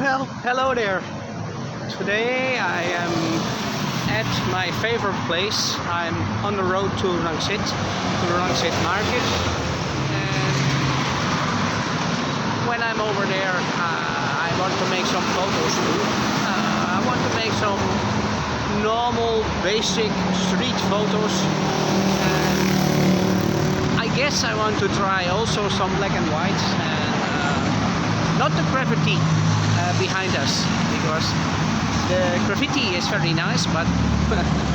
Well, hello there. Today I am at my favorite place. I'm on the road to Rangsit, to the Rangsit market. And when I'm over there, I want to make some photos too. I want to make some normal, basic street photos. And I guess I want to try also some black and white. Not the graffiti behind us, because the graffiti is very nice, but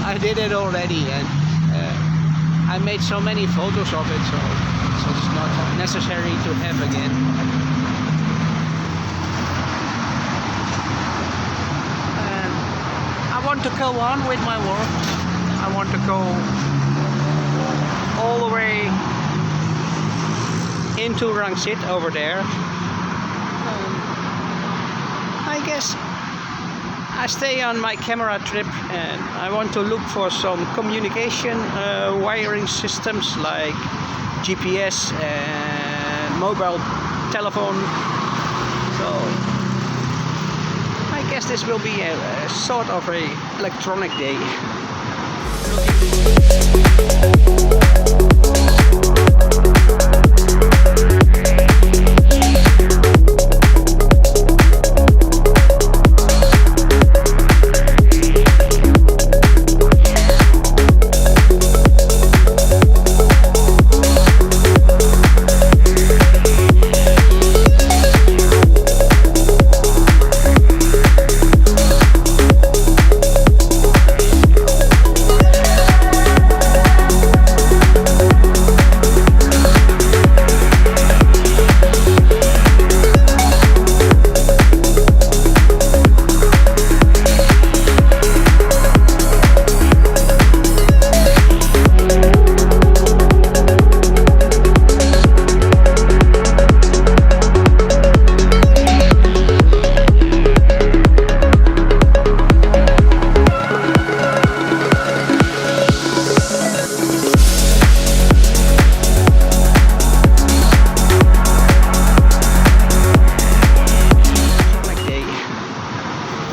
I did it already, and I made so many photos of it, so it's not necessary to have again. And I want to go on with my work. I want to go all the way into Rangsit over there. I guess I stay on my camera trip, and I want to look for some communication wiring systems like GPS and mobile telephone. So I guess this will be a sort of a electronic day.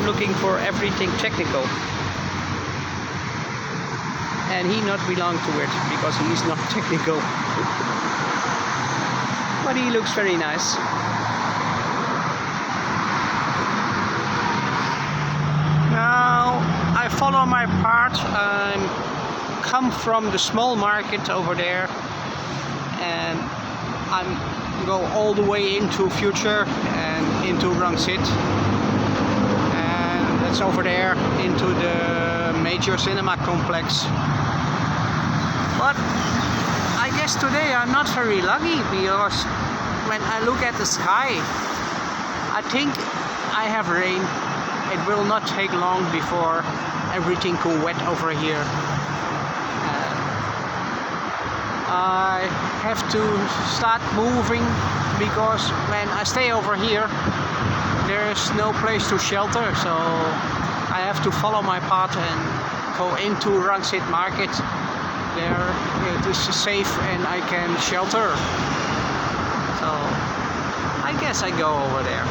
Looking for everything technical, and he not belong to it because he is not technical. But he looks very nice. Now I follow my path. I come from the small market over there, and I'm go all the way into future and into Rangsit. That's over there into the major cinema complex. But I guess today I'm not very lucky, because when I look at the sky, I think I have rain. It will not take long before everything go wet over here. I have to start moving, because when I stay over here, there is no place to shelter, so I have to follow my path and go into Rangsit market. There it is safe and I can shelter. So I guess I go over there.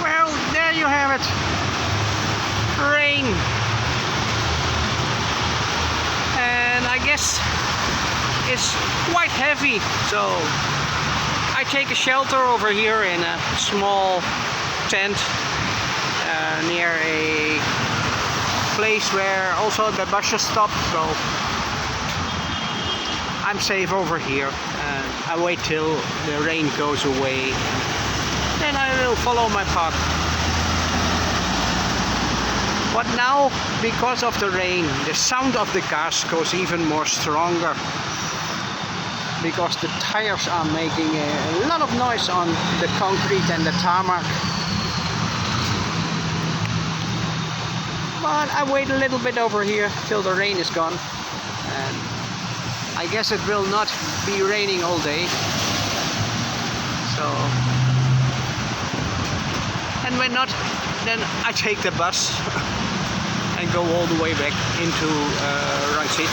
Well, there you have it. Rain. And I guess it's quite heavy, so I take a shelter over here in a small tent near a place where also the buses stop, so I'm safe over here. I wait till the rain goes away, then I will follow my path. But now, because of the rain, the sound of the cars goes even more stronger, because the tires are making a lot of noise on the concrete and the tarmac. But I wait a little bit over here till the rain is gone, and I guess it will not be raining all day. So, and when not, then I take the bus and go all the way back into Rangsit.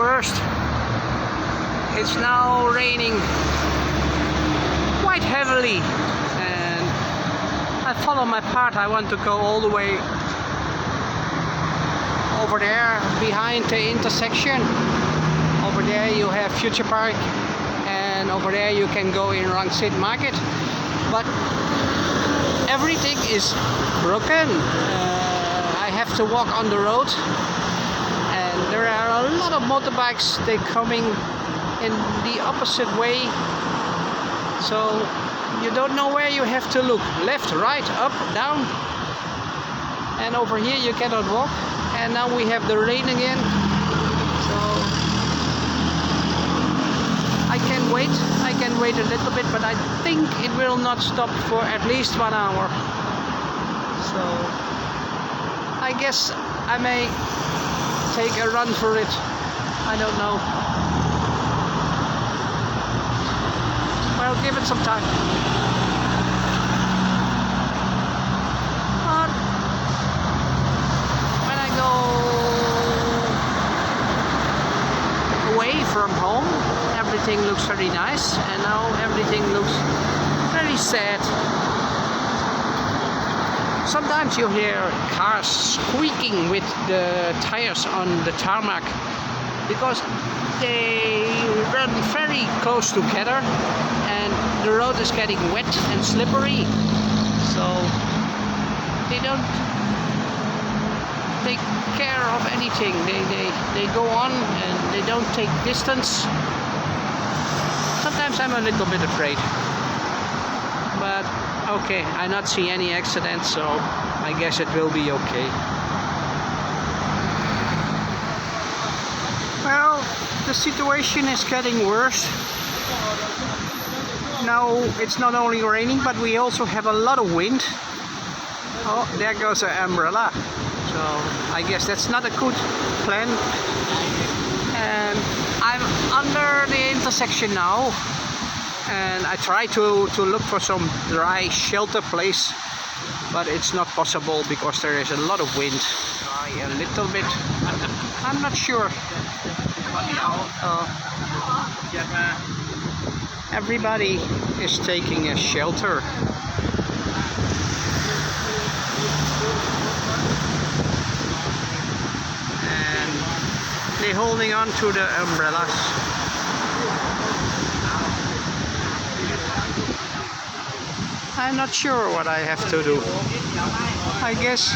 worst. It's now raining quite heavily, and I follow my path. I want to go all the way over there behind the intersection. Over there you have Future Park, and over there you can go in Rangsit market, but everything is broken. I have to walk on the road, and there are a lot of motorbikes. They're coming in the opposite way, so you don't know where you have to look. Left, right, up, down, and over here you cannot walk. And now we have the rain again, so I can wait a little bit, but I think it will not stop for at least 1 hour. So I guess I may take a run for it. I don't know. Well, give it some time. But when I go away from home, everything looks very nice, and now everything looks very sad. Sometimes you hear cars squeaking with the tires on the tarmac because they run very close together and the road is getting wet and slippery, so they don't take care of anything. They go on and they don't take distance. Sometimes I'm a little bit afraid, but okay, I not see any accidents, so I guess it will be okay. Well, the situation is getting worse. Now it's not only raining, but we also have a lot of wind. Oh, there goes an umbrella. So I guess that's not a good plan. And I'm under the intersection now, and I try to look for some dry shelter place, but it's not possible because there is a lot of wind. Try a little bit. I'm not sure. Everybody is taking a shelter. And they're holding on to the umbrellas. I'm not sure what I have to do. I guess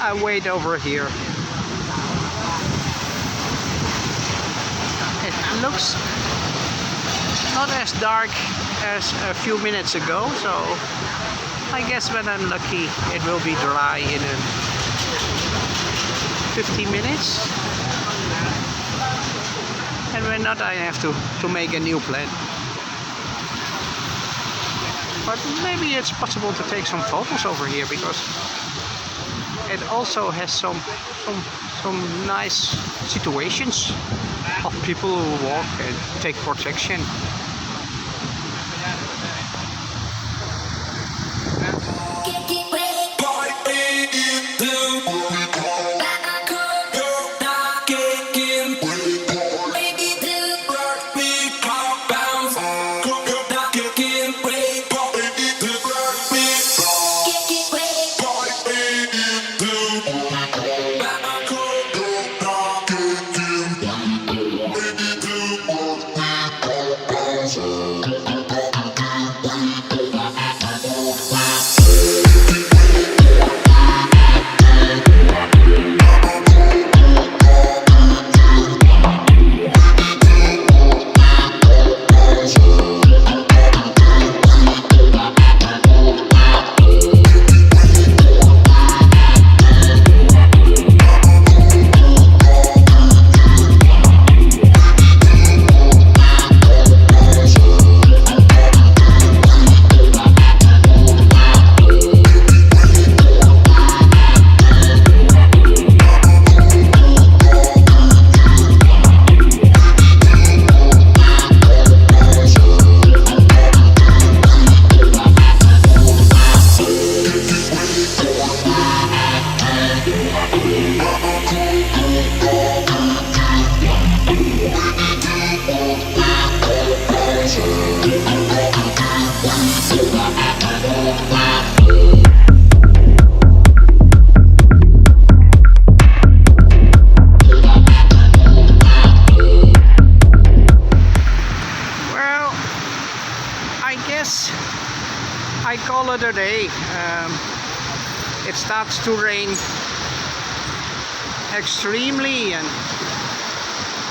I wait over here. It looks not as dark as a few minutes ago, so I guess when I'm lucky it will be dry in 15 minutes. And when not, I have to make a new plan. But maybe it's possible to take some photos over here, because it also has some nice situations of people who walk and take protection. it starts to rain extremely and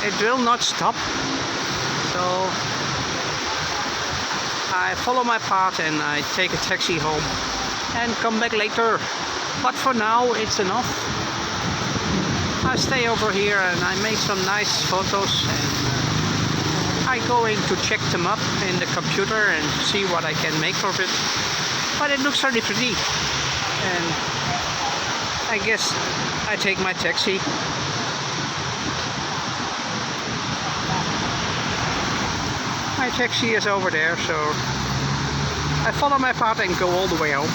it will not stop. So I follow my path and I take a taxi home and come back later. But for now it's enough. I stay over here and I make some nice photos and I'm going to check them up in the computer and see what I can make of it. But it looks very pretty and I guess I take my taxi. My taxi is over there, so I follow my path and go all the way home.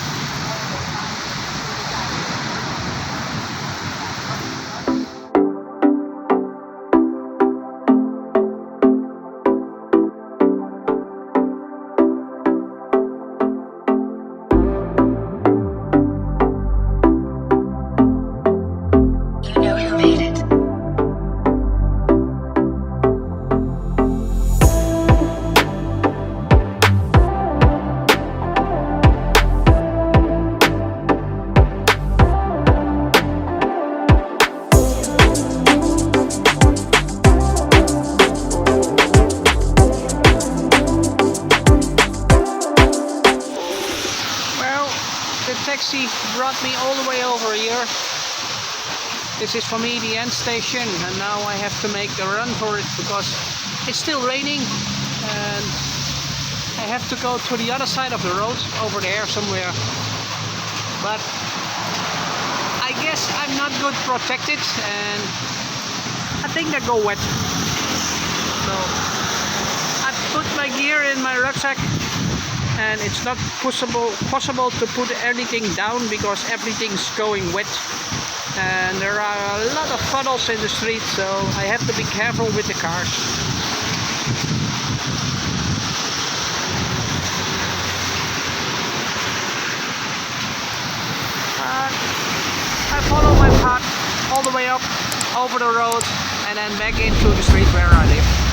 The taxi brought me all the way over here. This is for me the end station and now I have to make a run for it because it's still raining and I have to go to the other side of the road over there somewhere. But I guess I'm not good protected and I think I go wet. So I put my gear in my rucksack and it's not possible to put anything down because everything's going wet and there are a lot of puddles in the street, so I have to be careful with the cars. I follow my path all the way up over the road and then back into the street where I live.